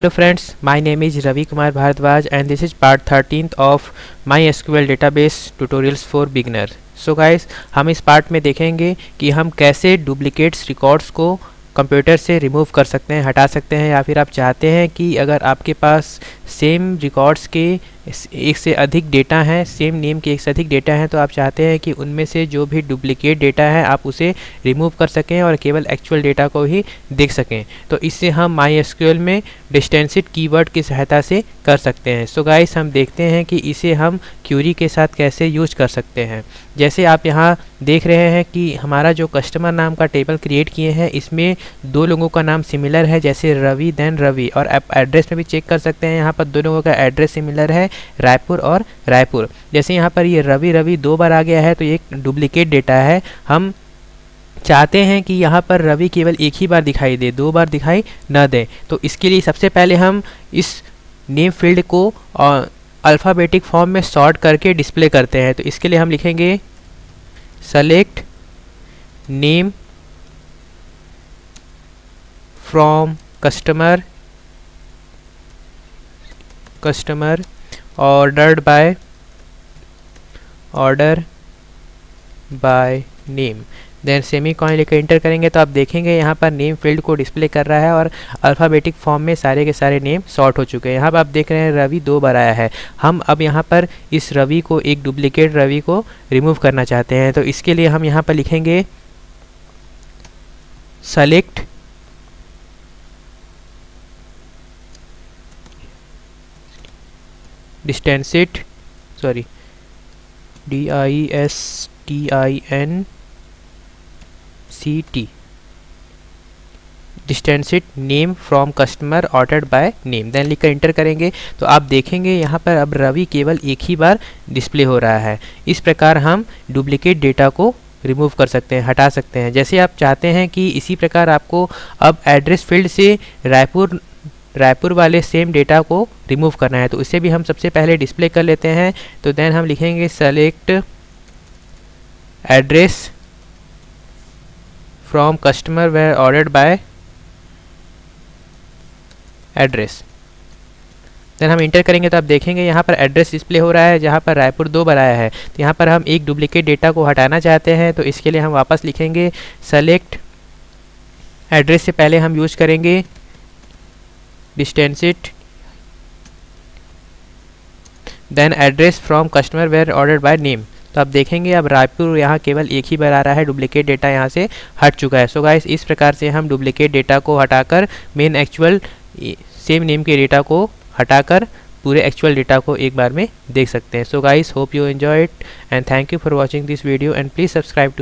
Hello friends, my name is Ravi Kumar Bharadwaj and this is part 13th of MySQL database tutorials for beginner. So guys, हम इस part में देखेंगे कि हम कैसे duplicates records को कंप्यूटर से रिमूव कर सकते हैं, हटा सकते हैं, या फिर आप चाहते हैं कि अगर आपके पास सेम रिकॉर्ड्स के एक से अधिक डेटा हैं, सेम नेम के एक से अधिक डेटा हैं, तो आप चाहते हैं कि उनमें से जो भी डुप्लीकेट डेटा है आप उसे रिमूव कर सकें और केवल एक्चुअल डेटा को ही देख सकें। तो इससे हम MySQL में डिस्टेंसिट कीवर्ड की सहायता से कर सकते हैं। सो गाइस, हम देखते हैं कि इसे हम क्यूरी के साथ कैसे यूज कर सकते हैं। जैसे आप यहाँ देख रहे हैं कि हमारा जो कस्टमर नाम का टेबल क्रिएट किए हैं, इसमें दो लोगों का नाम सिमिलर है, जैसे रवि देन रवि, और आप एड्रेस में भी चेक कर सकते हैं। यहाँ पर दो लोगों का एड्रेस सिमिलर है, रायपुर और रायपुर। जैसे यहाँ पर ये रवि रवि दो बार आ गया है तो ये डुप्लीकेट डेटा है। हम चाहते हैं कि यहाँ पर रवि केवल एक ही बार दिखाई दे, दो बार दिखाई न दे। तो इसके लिए सबसे पहले हम इस नेम फील्ड को अल्फ़ाबेटिक फॉर्म में सॉर्ट करके डिस्प्ले करते हैं। तो इसके लिए हम लिखेंगे select name from customer order by name, then semicolon लेकर इंटर करेंगे तो आप देखेंगे यहाँ पर नेम फील्ड को डिस्प्ले कर रहा है और अल्फ़ाबेटिक फॉर्म में सारे के सारे नेम सॉर्ट हो चुके हैं। यहाँ पर आप देख रहे हैं रवि दो बार आया है। हम अब यहाँ पर इस रवि को, एक डुप्लीकेट रवि को रिमूव करना चाहते हैं। तो इसके लिए हम यहाँ पर लिखेंगे select distinct distinct name from customer ordered by name, then लिखकर इंटर करेंगे तो आप देखेंगे यहाँ पर अब रवि केवल एक ही बार डिस्प्ले हो रहा है। इस प्रकार हम डुप्लीकेट डेटा को रिमूव कर सकते हैं, हटा सकते हैं। जैसे आप चाहते हैं कि इसी प्रकार आपको अब एड्रेस फील्ड से रायपुर वाले सेम डेटा को रिमूव करना है, तो इसे भी हम सबसे पहले डिस्प्ले कर लेते हैं। तो देन हम लिखेंगे select address from customer where ordered by address, then हम इंटर करेंगे तो आप देखेंगे यहाँ पर एड्रेस डिस्प्ले हो रहा है जहाँ पर रायपुर दो बार आया है। तो यहाँ पर हम एक डुप्लीकेट डेटा को हटाना चाहते हैं, तो इसके लिए हम वापस लिखेंगे सेलेक्ट एड्रेस से पहले हम यूज करेंगे distinct, then address from customer where order by name. तो आप देखेंगे अब रायपुर यहाँ केवल एक ही बार आ रहा है, डुप्लीकेट डेटा यहाँ से हट चुका है। सो गाइस, इस प्रकार से हम डुप्लीकेट डेटा को हटाकर मेन एक्चुअल सेम नेम के डेटा को हटाकर पूरे एक्चुअल डेटा को एक बार में देख सकते हैं। So guys, hope you enjoy it and thank you for watching this video and please subscribe to